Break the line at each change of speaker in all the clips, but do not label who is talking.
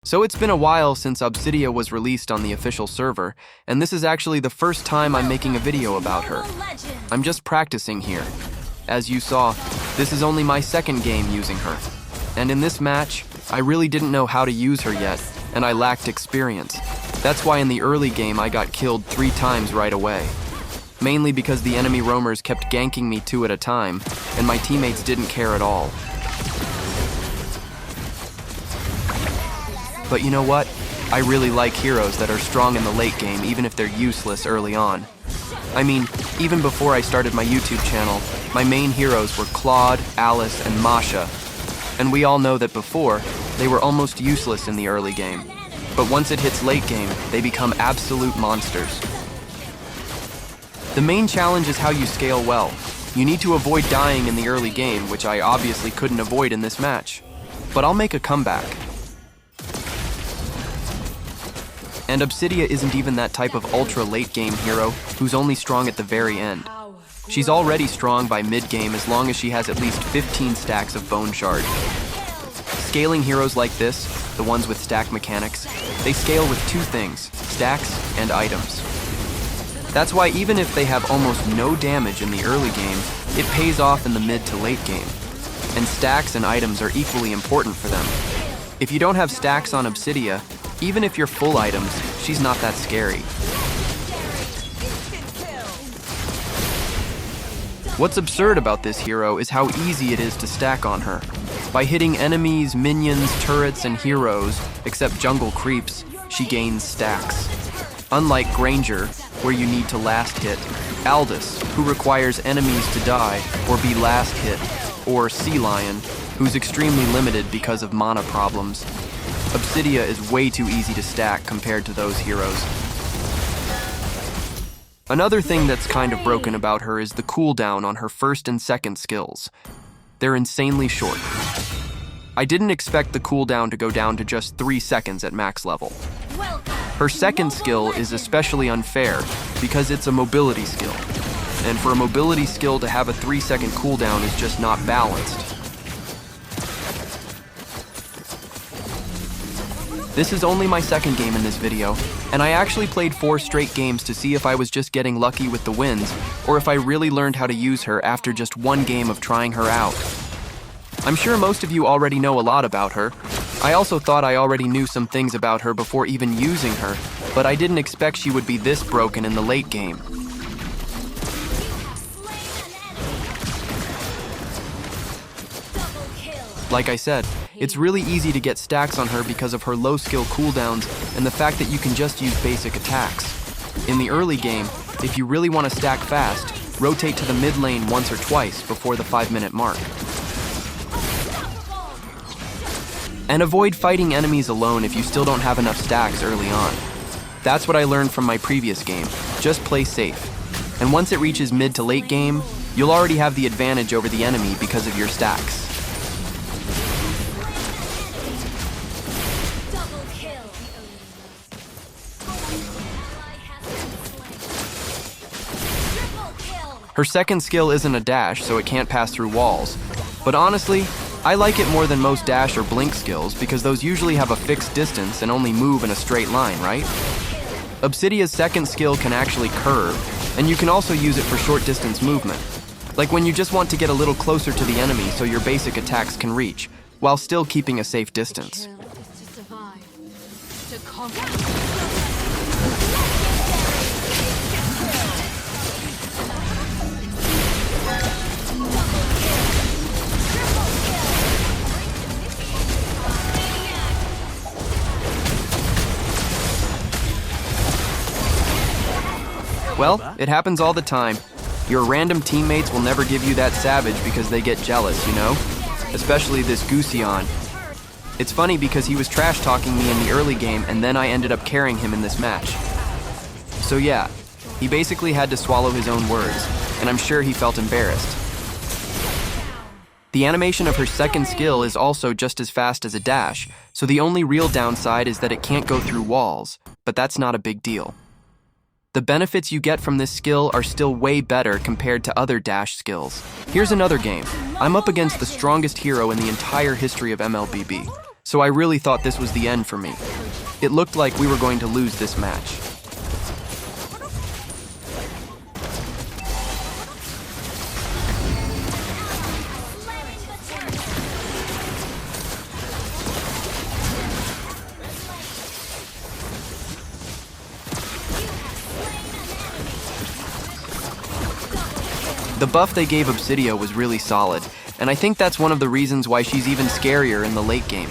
So it's been a while since Obsidia was released on the official server, and this is actually the first time I'm making a video about her. I'm just practicing here. As you saw, this is only my second game using her. And in this match, I really didn't know how to use her yet, and I lacked experience. That's why in the early game I got killed 3 times right away. Mainly because the enemy roamers kept ganking me 2 at a time, and my teammates didn't care at all. But you know what? I really like heroes that are strong in the late game even if they're useless early on. I mean, even before I started my YouTube channel, my main heroes were Claude, Alice, and Masha. And we all know that before, they were almost useless in the early game. But once it hits late game, they become absolute monsters. The main challenge is how you scale well. You need to avoid dying in the early game, which I obviously couldn't avoid in this match. But I'll make a comeback. And Obsidia isn't even that type of ultra late game hero who's only strong at the very end. She's already strong by mid game as long as she has at least 15 stacks of bone shard. Scaling heroes like this, the ones with stack mechanics, they scale with 2 things, stacks and items. That's why even if they have almost no damage in the early game, it pays off in the mid to late game. And stacks and items are equally important for them. If you don't have stacks on Obsidia, even if you're full items, she's not that scary. What's absurd about this hero is how easy it is to stack on her. By hitting enemies, minions, turrets, and heroes, except jungle creeps, she gains stacks. Unlike Granger, where you need to last hit, Aldous, who requires enemies to die or be last hit, or Sea Lion, who's extremely limited because of mana problems. Obsidia is way too easy to stack compared to those heroes. Another thing that's kind of broken about her is the cooldown on her first and second skills. They're insanely short. I didn't expect the cooldown to go down to just 3 seconds at max level. Her second skill is especially unfair because it's a mobility skill. And for a mobility skill to have a 3-second cooldown is just not balanced. This is only my second game in this video, and I actually played 4 straight games to see if I was just getting lucky with the wins, or if I really learned how to use her after just 1 game of trying her out. I'm sure most of you already know a lot about her. I also thought I already knew some things about her before even using her, but I didn't expect she would be this broken in the late game. Like I said, it's really easy to get stacks on her because of her low skill cooldowns and the fact that you can just use basic attacks. In the early game, if you really want to stack fast, rotate to the mid lane once or twice before the 5-minute mark. And avoid fighting enemies alone if you still don't have enough stacks early on. That's what I learned from my previous game, just play safe. And once it reaches mid to late game, you'll already have the advantage over the enemy because of your stacks. Her second skill isn't a dash, so it can't pass through walls. But honestly, I like it more than most dash or blink skills because those usually have a fixed distance and only move in a straight line, right? Obsidia's second skill can actually curve, and you can also use it for short distance movement. Like when you just want to get a little closer to the enemy so your basic attacks can reach, while still keeping a safe distance. Well, it happens all the time. Your random teammates will never give you that savage because they get jealous, you know? Especially this Gusion. It's funny because he was trash-talking me in the early game and then I ended up carrying him in this match. So yeah, he basically had to swallow his own words, and I'm sure he felt embarrassed. The animation of her second skill is also just as fast as a dash, so the only real downside is that it can't go through walls, but that's not a big deal. The benefits you get from this skill are still way better compared to other dash skills. Here's another game. I'm up against the strongest hero in the entire history of MLBB. so I really thought this was the end for me. It looked like we were going to lose this match. The buff they gave Obsidia was really solid, and I think that's one of the reasons why she's even scarier in the late game.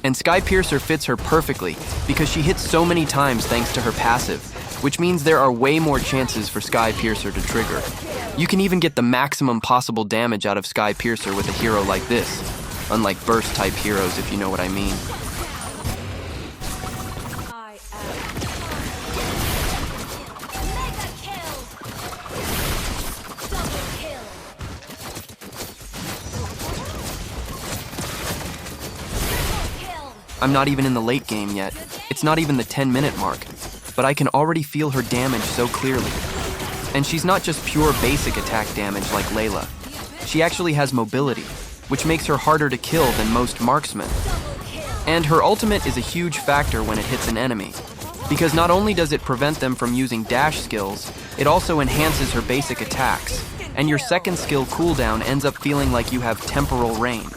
And Sky Piercer fits her perfectly because she hits so many times thanks to her passive, which means there are way more chances for Sky Piercer to trigger. You can even get the maximum possible damage out of Sky Piercer with a hero like this, unlike burst-type heroes, if you know what I mean. I'm not even in the late game yet. It's not even the 10-minute mark, but I can already feel her damage so clearly. And she's not just pure basic attack damage like Layla. She actually has mobility, which makes her harder to kill than most marksmen. And her ultimate is a huge factor when it hits an enemy, because not only does it prevent them from using dash skills, it also enhances her basic attacks, and your second skill cooldown ends up feeling like you have temporal reign.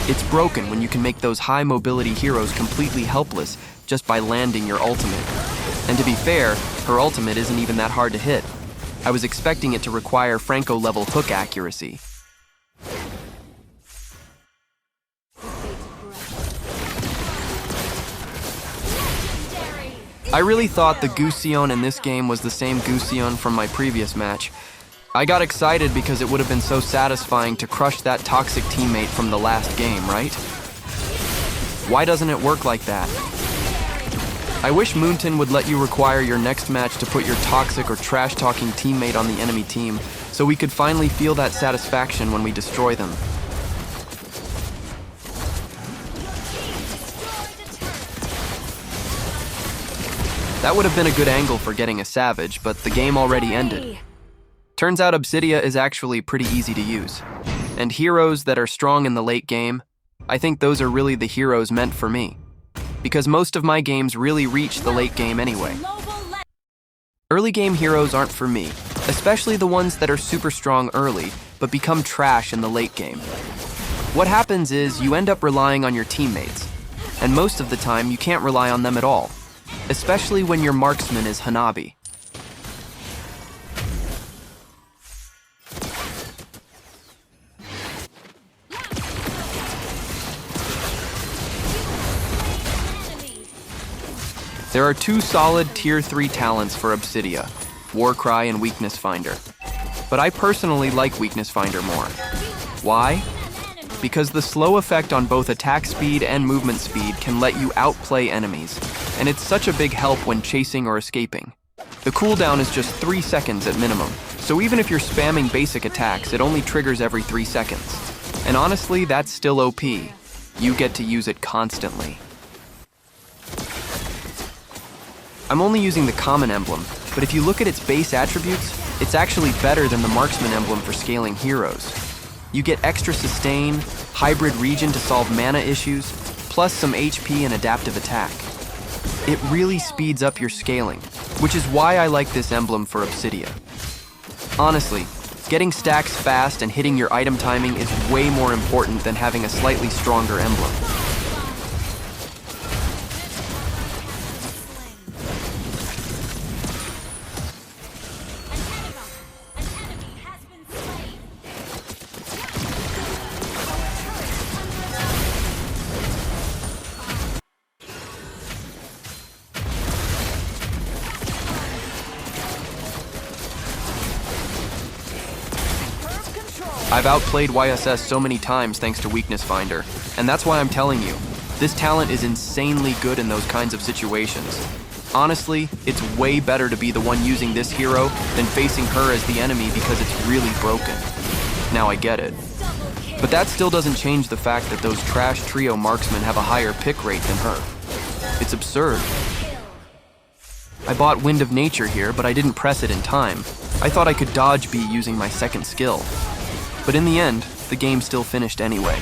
It's broken when you can make those high mobility heroes completely helpless just by landing your ultimate. And to be fair, her ultimate isn't even that hard to hit. I was expecting it to require Franco-level hook accuracy. I really thought the Gusion in this game was the same Gusion from my previous match. I got excited because it would have been so satisfying to crush that toxic teammate from the last game, right? Why doesn't it work like that? I wish Moonton would let you require your next match to put your toxic or trash-talking teammate on the enemy team, so we could finally feel that satisfaction when we destroy them. That would have been a good angle for getting a Savage, but the game already ended. Turns out Obsidia is actually pretty easy to use. And heroes that are strong in the late game, I think those are really the heroes meant for me. Because most of my games really reach the late game anyway. Early game heroes aren't for me, especially the ones that are super strong early, but become trash in the late game. What happens is you end up relying on your teammates, and most of the time you can't rely on them at all, especially when your marksman is Hanabi. There are two solid Tier 3 talents for Obsidia, Warcry and Weakness Finder. But I personally like Weakness Finder more. Why? Because the slow effect on both attack speed and movement speed can let you outplay enemies, and it's such a big help when chasing or escaping. The cooldown is just 3 seconds at minimum, so even if you're spamming basic attacks, it only triggers every 3 seconds. And honestly, that's still OP. You get to use it constantly. I'm only using the common emblem, but if you look at its base attributes, it's actually better than the marksman emblem for scaling heroes. You get extra sustain, hybrid regen to solve mana issues, plus some HP and adaptive attack. It really speeds up your scaling, which is why I like this emblem for Obsidia. Honestly, getting stacks fast and hitting your item timing is way more important than having a slightly stronger emblem. I've outplayed YSS so many times thanks to Weakness Finder, and that's why I'm telling you, this talent is insanely good in those kinds of situations. Honestly, it's way better to be the one using this hero than facing her as the enemy because it's really broken. Now I get it. But that still doesn't change the fact that those trash trio marksmen have a higher pick rate than her. It's absurd. I bought Wind of Nature here, but I didn't press it in time. I thought I could dodge B using my second skill. But in the end, the game still finished anyway.